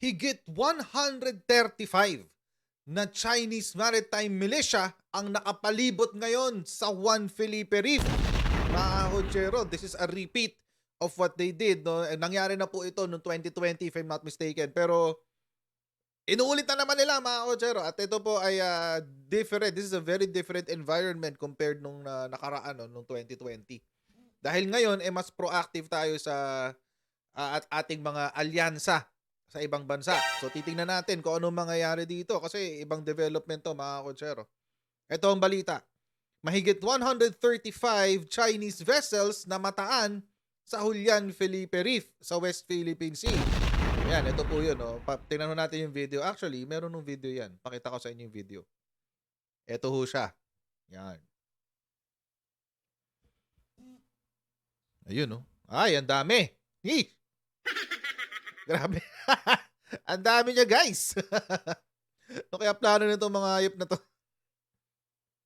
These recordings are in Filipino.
Higit 135 na Chinese maritime militia ang nakapalibot ngayon sa Juan Felipe Reef. Mga Hochero, this is a repeat of what they did. No? Nangyari na po ito noong 2020 if I'm not mistaken. Pero inuulit na naman nila mga Hochero. At ito po ay different. This is a very different environment compared nung nakaraan nung 2020. Dahil ngayon mas proactive tayo sa at ating mga alyansa sa ibang bansa. So titingnan natin kung ano mangyayari dito kasi ibang development to mga Hochero. Ito ang balita. Mahigit 135 Chinese vessels na mataan sa Julian Felipe Reef sa West Philippine Sea. Yan, ito po yun. No? Tingnan natin yung video. Actually, meron nung video yan. Pakita ko sa inyo yung video. Ito ho siya. Yan. Ayun, no? Ay, ang dami. Grabe. Ang dami niya, guys. No, kaya plano nito mga hayop na to.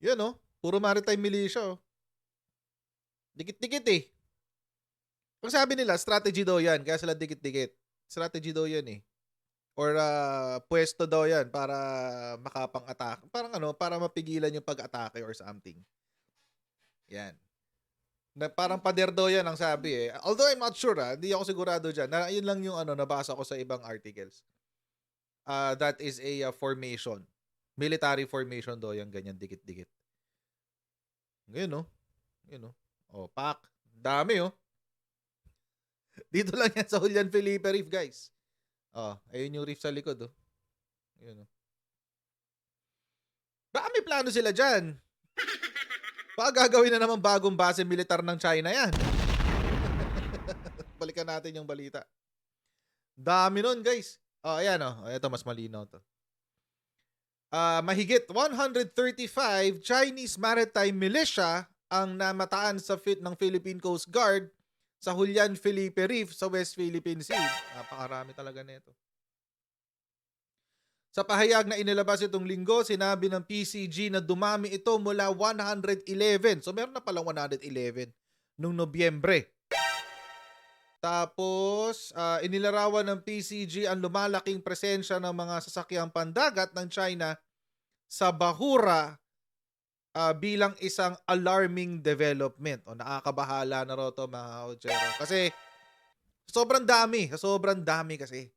Yan, no? Puro maritime militia, oh. Dikit-dikit, eh. Kung sabi nila, strategy daw yan. Kaya sila dikit-dikit. Strategy daw yan, eh. Or pwesto daw yan para makapang-attack. Parang para mapigilan yung pag-atake or something. Yan. Na parang pader daw yan ang sabi, eh. Although I'm not sure, hindi ako sigurado dyan. Yun lang yung nabasa ko sa ibang articles. That is a formation. Military formation daw yan, ganyan dikit-dikit. Ngayon, no? Yun, no? Oh, pak. Dami, oh. Dito lang yan sa Julian Felipe Reef, guys. Oh, ayun yung reef sa likod, oh. Yun, oh. Baka may plano sila dyan. Baka gagawin na naman bagong base militar ng China yan. Balikan natin yung balita. Dami nun, guys. Oh, ayan, oh. Ito, mas malinaw to. Mahigit 135 Chinese maritime militia ang namataan sa ng Philippine Coast Guard sa Julian Felipe Reef sa West Philippine Sea. Napakarami talaga nito. Sa pahayag na inilabas itong linggo, sinabi ng PCG na dumami ito mula 111. So meron na palang 111 nung Nobyembre. Tapos, inilarawan ng PCG ang lumalaking presensya ng mga sasakyang pandagat ng China sa Bahura bilang isang alarming development. O nakakabahala na ro to mga Hochero. Kasi sobrang dami kasi.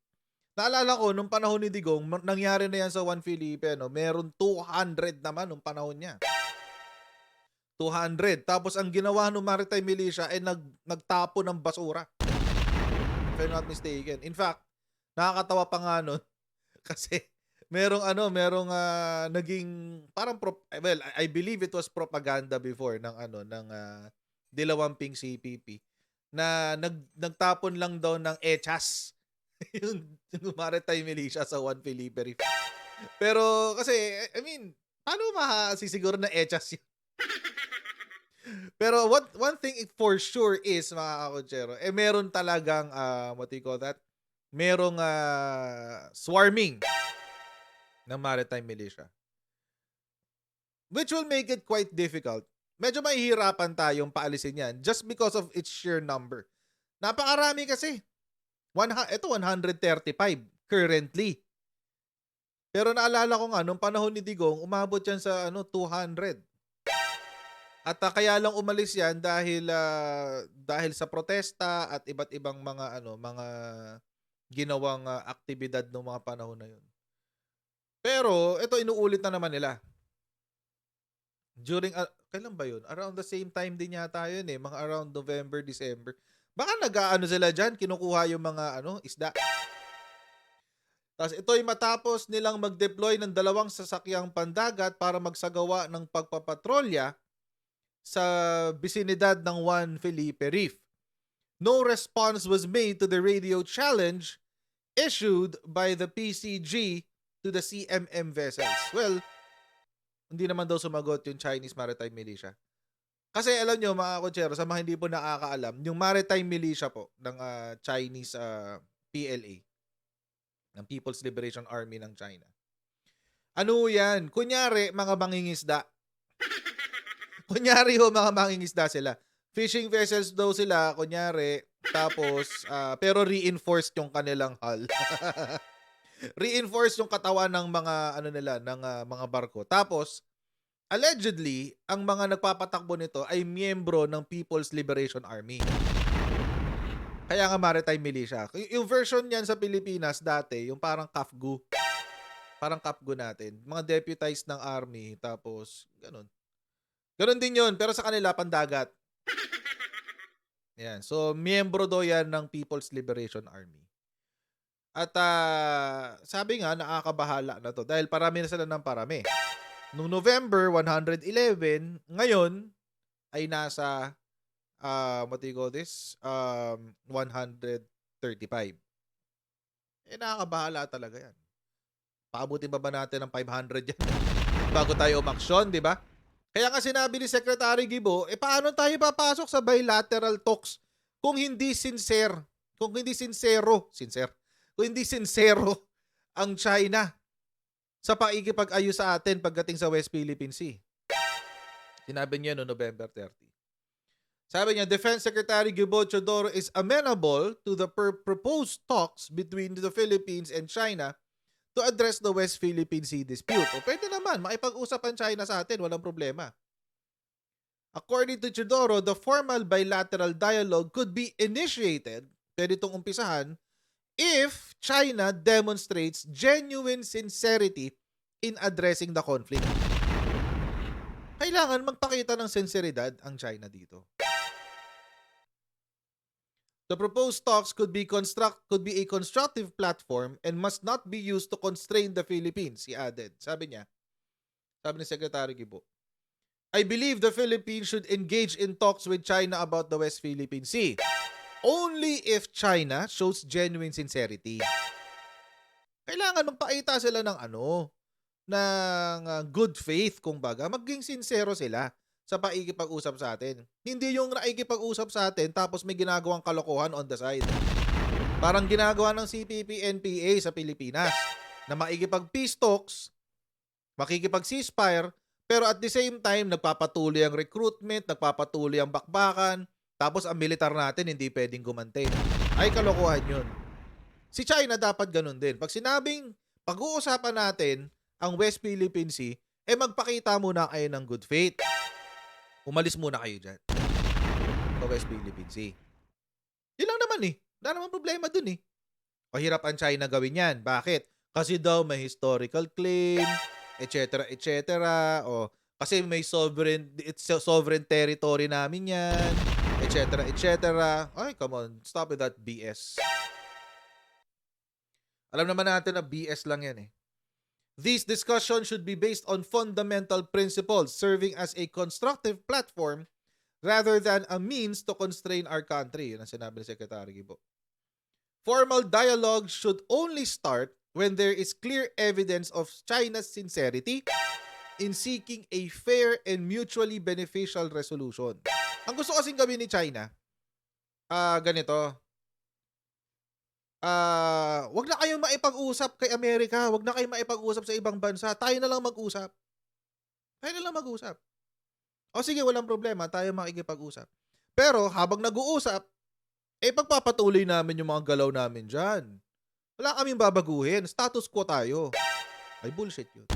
Naalala ko, nung panahon ni Digong, nangyari na yan sa Juan Felipe, no? Meron 200 naman nung panahon niya. 200. Tapos ang ginawa ng maritime militia ay nagtapo ng basura. If I'm not mistaken. In fact, nakakatawa pa nga nun kasi merong naging parang well, I believe it was propaganda before ng Dilawamping CPP na nagtapon lang daw ng echas yung maritime militia sa Juan Felipe Reef. Pero kasi, I mean, paano masisiguro na echas yun? Pero one thing for sure is, mga Kakochero, meron talagang, what do you call that? Merong swarming ng maritime militia. Which will make it quite difficult. Medyo mahihirapan tayong paalisin yan just because of its sheer number. Napakarami kasi. Ito 135 currently. Pero naalala ko nga, nung panahon ni Digong, umabot yan sa 200. At kaya lang umalis yan dahil sa protesta at iba't ibang mga mga ginawang aktibidad ng mga panahon na yun. Pero ito inuulit na naman nila. During kailan ba yun? Around the same time din yata yun, mga around November, December. Baka sila dyan, kinukuha yung mga isda. Tapos ito'y matapos nilang mag-deploy ng 2 sasakyang pandagat para magsagawa ng pagpapatrolya sa bisinidad ng Juan Felipe Reef. No response was made to the radio challenge issued by the PCG to the CMM vessels. Well, hindi naman daw sumagot yung Chinese Maritime Militia. Kasi alam nyo mga Kochero, sa mga hindi po nakakaalam, yung Maritime Militia po ng Chinese PLA, ng People's Liberation Army ng China. Ano yan? Kunyari, mga mangingisda. Kunyari mga mangingisda sila. Fishing vessels daw sila, kunyari, tapos, pero reinforced yung kanilang hull. reinforce yung katawan ng mga ano nila ng mga barko. Tapos allegedly, ang mga nagpapatakbo nito ay miyembro ng People's Liberation Army. Kaya nga maritime militia. Yung version niyan sa Pilipinas dati, yung parang KAFGU. Parang KAFGU natin. Mga deputized ng army, tapos ganun. Ganun din yun, pero sa kanila pandagat. Yan. So, miyembro daw yan ng People's Liberation Army. At sabi nga, nakakabahala na to dahil parami na sila ng parami. Noong November, 111. Ngayon, ay nasa, what do you call this? 135. Nakakabahala talaga yan. Paabutin pa ba natin ng 500 yan bago tayo umaksyon, di ba? Kaya nga sinabi ni Secretary Gibo, paano tayo papasok sa bilateral talks kung hindi sincere, kung hindi sincero ang China sa paikipag-ayos sa atin pagdating sa West Philippine Sea. Sinabi niya no November 30. Sabi niya, Defense Secretary Gibo Teodoro is amenable to the proposed talks between the Philippines and China to address the West Philippine Sea dispute. O pwede naman, makipag-usap ang China sa atin, walang problema. According to Teodoro, the formal bilateral dialogue could be initiated, pwede itong umpisahan, if China demonstrates genuine sincerity in addressing the conflict. Kailangan magpakita ng sinseridad ang China dito. The proposed talks could be a constructive platform and must not be used to constrain the Philippines, he added. Sabi ni Secretary Gibo, I believe the Philippines should engage in talks with China about the West Philippine Sea only if China shows genuine sincerity. Kailangan magpakita sila ng good faith, kumbaga. Maging sincero sila sa paikipag-usap sa atin. Hindi yung naikipag-usap sa atin tapos may ginagawang kalokohan on the side. Parang ginagawa ng CPP-NPA sa Pilipinas na maikipag-peace talks, makikipag-ceasefire, pero at the same time, nagpapatuloy ang recruitment, nagpapatuloy ang bakbakan, tapos ang militar natin hindi pwedeng gumante. Ay, kalokohan yun. Si China dapat ganun din. Pag sinabing pag-uusapan natin ang West Philippine Sea, magpakita muna kayo ng good faith. Umalis muna kayo dyan sa West Philippine Sea. Yun lang naman Wala naman problema dun Mahirap ang China gawin yan. Bakit? Kasi daw may historical claim, etc. etc. O kasi may sovereign territory namin yan, etc. etc. Ay, come on. Stop with that BS. Alam naman natin na BS lang yan These discussions should be based on fundamental principles serving as a constructive platform rather than a means to constrain our country. Yun ang sinabi ni Secretary Gibo. Formal dialogue should only start when there is clear evidence of China's sincerity in seeking a fair and mutually beneficial resolution. Ang gusto kasing gawin ni China, ganito, wag na kayong maipag-usap kay Amerika, wag na kayong maipag-usap sa ibang bansa, tayo na lang mag-usap. O sige, walang problema, tayo makikipag-usap. Pero habang nag-uusap, pagpapatuloy namin yung mga galaw namin dyan. Wala kaming babaguhin, status quo tayo. Ay, bullshit yun.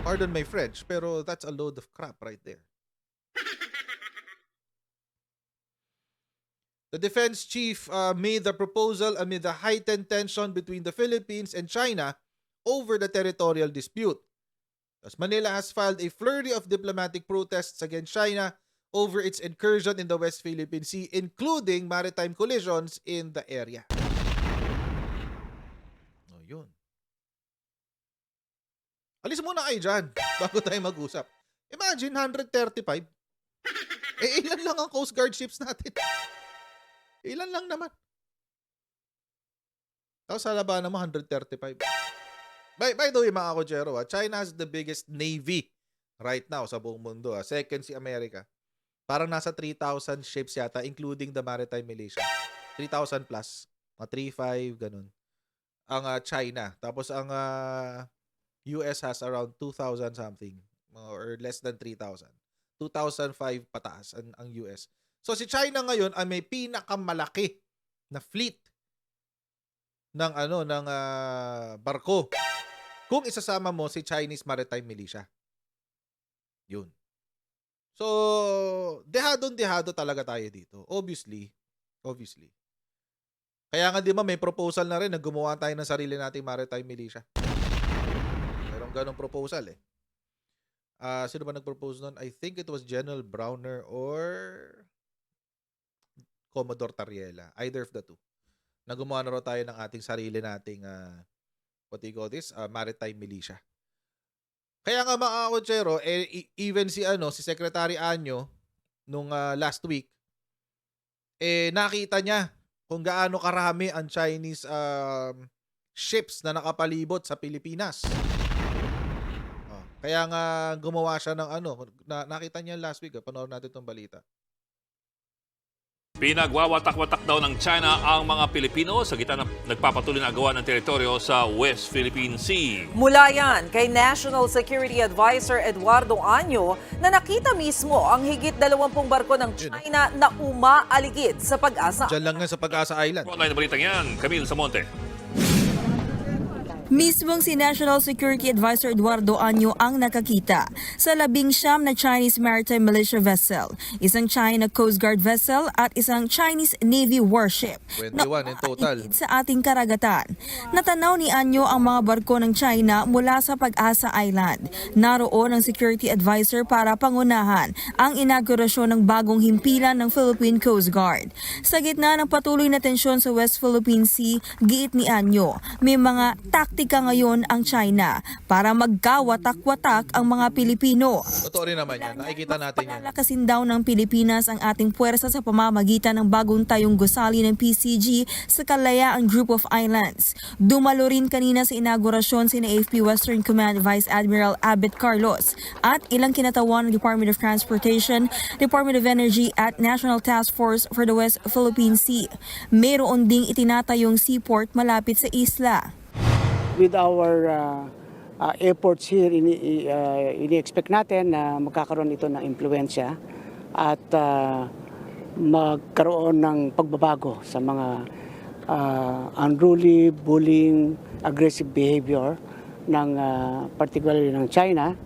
Pardon my French, pero that's a load of crap right there. The defense chief made the proposal amid the heightened tension between the Philippines and China over the territorial dispute. As Manila has filed a flurry of diplomatic protests against China over its incursion in the West Philippine Sea, including maritime collisions in the area. O, yun. Alis muna kayo dyan bago tayo mag-usap. Imagine, 135. Ilan lang ang Coast Guard ships natin? Ilan lang naman. Tapos sa labanan mo, 135. By the way, mga kochero, China has the biggest navy right now sa buong mundo. Second si America. Parang nasa 3,000 ships yata, including the maritime militia. 3,000 plus. Mga 3,500, ganun. Ang China. Tapos ang US has around 2,000 something. Or less than 3,000. 2,005 pataas ang US. So si China ngayon ay may pinakamalaki na fleet ng barko kung isasama mo si Chinese Maritime Militia. Yun. So, dehadong-dehado talaga tayo dito. Obviously. Kaya nga 'di ba may proposal na rin na gumawa tayo ng sarili nating maritime militia. Merong ganong proposal eh. Sino ba nag-propose nun? I think it was General Browner or Commodore Tariela. Either of the two. Na gumawa na raw tayo ng ating sarili nating what do you call this? Maritime militia. Kaya nga mga kotsero, even si Secretary Anyo nung last week, nakita niya kung gaano karami ang Chinese ships na nakapalibot sa Pilipinas. Kaya nga gumawa siya ng nakita niya last week, panoorin natin itong balita. Pinagwawatak-watak daw ng China ang mga Pilipino sa gitna ng nagpapatuloy na agawan ng teritoryo sa West Philippine Sea. Mula yan kay National Security Advisor Eduardo Año na nakita mismo ang higit 20 barko ng China na umaaligid sa Pag-asa. Diyan lang nga sa Pag-asa Island. Online na balitang yan, Camille Samonte. Mismong si National Security Advisor Eduardo Año ang nakakita sa 19 na Chinese Maritime Militia vessel, isang China Coast Guard vessel at isang Chinese Navy warship 21 in total sa ating karagatan. Natanaw ni Año ang mga barko ng China mula sa Pag-asa Island. Naroon ang Security Advisor para pangunahan ang inaugurasyon ng bagong himpilan ng Philippine Coast Guard. Sa gitna ng patuloy na tensyon sa West Philippine Sea, giit ni Año, may mga taktika ngayon ang China para magkawatak-watak ang mga Pilipino. Totoo rin naman yan. Nakikita natin yan. Palalakasin daw ng Pilipinas ang ating puwersa sa pamamagitan ng bagong tayong gusali ng PCG sa Kalayaang Group of Islands. Dumalo rin kanina sa inaugurasyon si AFP Western Command Vice Admiral Abet Carlos at ilang kinatawan ng Department of Transportation, Department of Energy at National Task Force for the West Philippine Sea. Mayroon ding itinatayong seaport malapit sa isla. With our efforts here, ini-expect natin na magkakaroon ito ng impluensya at magkaroon ng pagbabago sa mga unruly, bullying, aggressive behavior ng particularly ng China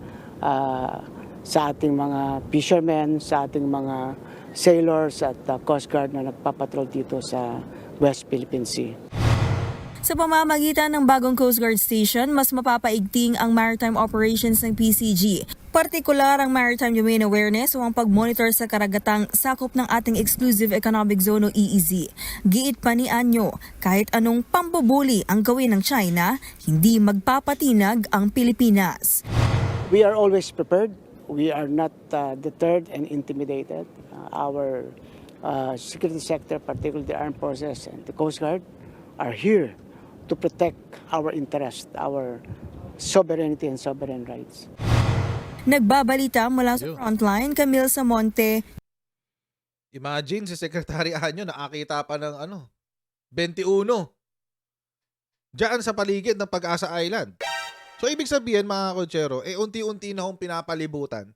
sa ating mga fishermen, sa ating mga sailors at Coast Guard na nagpapatrol dito sa West Philippine Sea. Sa pamamagitan ng bagong Coast Guard Station, mas mapapaigting ang maritime operations ng PCG. Partikular ang Maritime Domain Awareness o ang pag-monitor sa karagatang sakop ng ating Exclusive Economic Zone o EEZ. Giit pa ni Año, kahit anong pambubuli ang gawin ng China, hindi magpapatinag ang Pilipinas. We are always prepared. We are not deterred and intimidated. Our security sector, particularly the armed forces and the Coast Guard, are here to protect our interest, our sovereignty and sovereign rights. Nagbabalita mula sa frontline, Camille Samonte. Imagine si Secretary Anyo nakakita pa ng 21. Diyan sa paligid ng Pag-asa Island. So ibig sabihin mga kotsero, unti-unti na hong pinapalibutan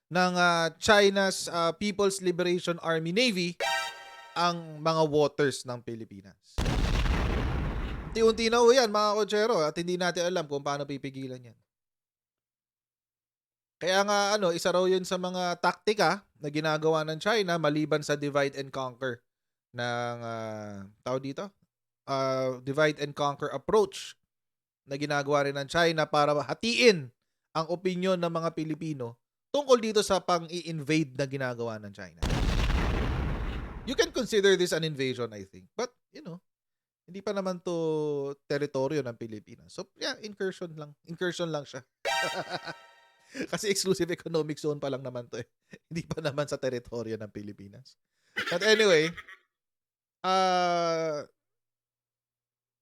ng China's People's Liberation Army Navy ang mga waters ng Pilipinas. Unti-unti na ho yan mga kotsero at hindi natin alam kung paano pipigilan yan. Kaya nga isa raw yun sa mga taktika na ginagawa ng China maliban sa divide and conquer ng divide and conquer approach na ginagawa rin ng China para hatiin ang opinyon ng mga Pilipino tungkol dito sa pang-i-invade na ginagawa ng China. You can consider this an invasion, I think. But, hindi pa naman to teritoryo ng Pilipinas. So, yeah, incursion lang. Incursion lang siya. Kasi exclusive economic zone pa lang naman to eh. Hindi pa naman sa teritoryo ng Pilipinas. But anyway,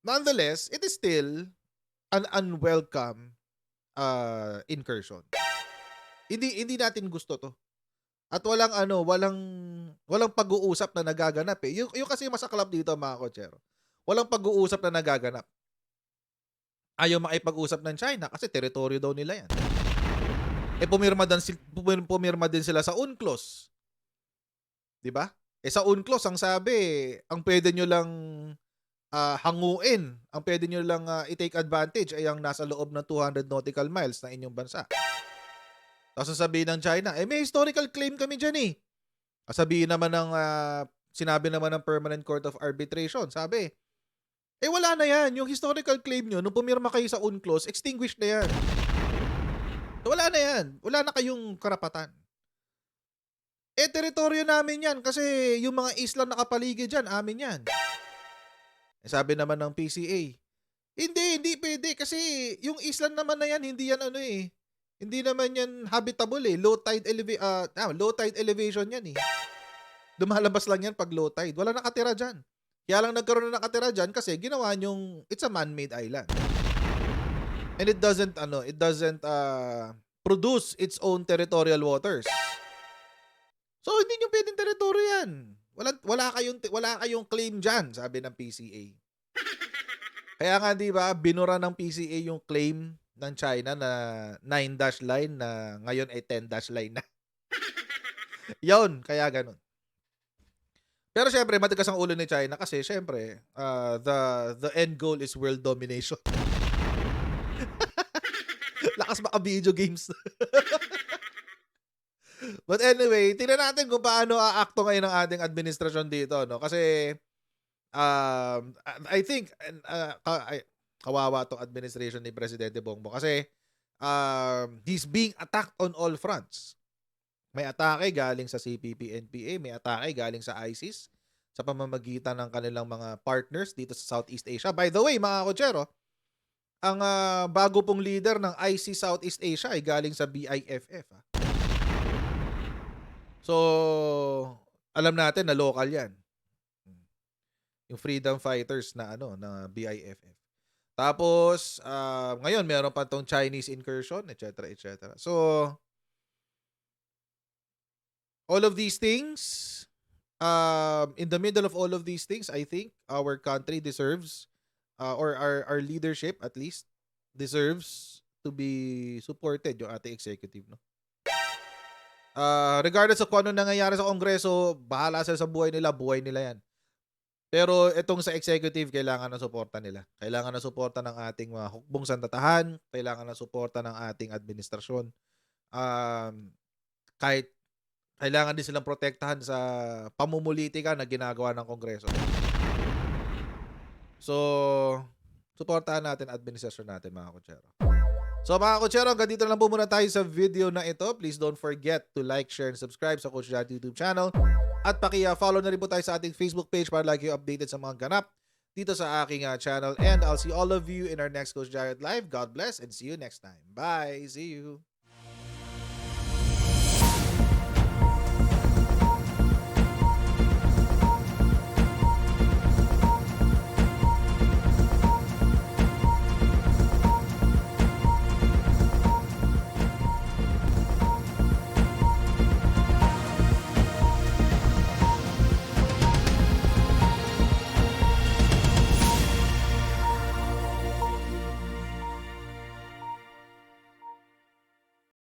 nonetheless, it is still an unwelcome incursion. Hindi natin gusto to. At walang pag-uusap na nagaganap eh. Yung kasi masaklap dito mga kotsero. Walang pag-uusap na nagaganap. Ayaw makipag-usap ng China kasi teritoryo daw nila yan. Pumirma din sila sa UNCLOS. 'Di ba? Sa UNCLOS ang sabi, ang pwede nyo lang hanguin. Ang pwede nyo lang i-take advantage ay ang nasa loob ng 200 nautical miles ng inyong bansa. Tapos sasabihin ng China, may historical claim kami dyan eh. Sabihin naman ng, sinabi naman ng Permanent Court of Arbitration, sabi, wala na yan. Yung historical claim nyo, nung pumirma kayo sa UNCLOS, extinguished na yan. Wala na yan. Wala na kayong karapatan. Teritoryo namin yan kasi yung mga isla nakapaligid dyan, amin yan. Sabi naman ng PCA, hindi pwede kasi yung isla naman na yan, hindi yan hindi naman yan habitable eh. Low tide elevation yan eh. Dumalabas lang yan pag low tide. Wala nakatira dyan. Kaya lang nagkaroon na nakatira dyan kasi ginawa nyong it's a man-made island. And it doesn't produce its own territorial waters. So hindi nyo pwedeng teritoryo yan. Wala kayong claim dyan, sabi ng PCA. Kaya nga 'di ba, binura ng PCA yung claim ng China na 9-dash line na ngayon ay 10-dash line na. Yun, kaya ganun. Pero syempre, matigas ang ulo ni China kasi syempre, the end goal is world domination. Lakas baka video games. But anyway, tingnan natin kung paano aakto ngayon ang ating administrasyon dito, no? Kasi I think kawawa tong administration ni Presidente Bongbong kasi he's being attacked on all fronts. May atake galing sa CPP-NPA, may atake galing sa ISIS sa pamamagitan ng kanilang mga partners dito sa Southeast Asia. By the way, mga kotsero, ang bago pong leader ng ISIS Southeast Asia ay galing sa BIFF. So, alam natin na local 'yan. Yung freedom fighters na na BIFF. Tapos ngayon meron pa tong Chinese incursion, etc., etc. So, all of these things, in the middle of all of these things, I think our country deserves or our leadership at least deserves to be supported, yung ating executive, no? Regardless of kung ano nangyayari sa Kongreso, bahala sila sa buhay nila yan. Pero itong sa executive, kailangan ng suporta nila. Kailangan ng suporta ng ating mga hukbong sandatahan, kailangan ng suporta ng ating administrasyon. Kahit kailangan din silang protektahan sa pamumulitika na ginagawa ng Kongreso. So, suportahan natin administrasyon natin, mga kutsero. So mga kutsero, hanggang dito na lang po muna tayo sa video na ito. Please don't forget to like, share, and subscribe sa Coach Jad YouTube channel. At follow na rin po tayo sa ating Facebook page para lagi updated sa mga ganap dito sa aking channel. And I'll see all of you in our next Coach Jared Live. God bless and see you next time. Bye! See you!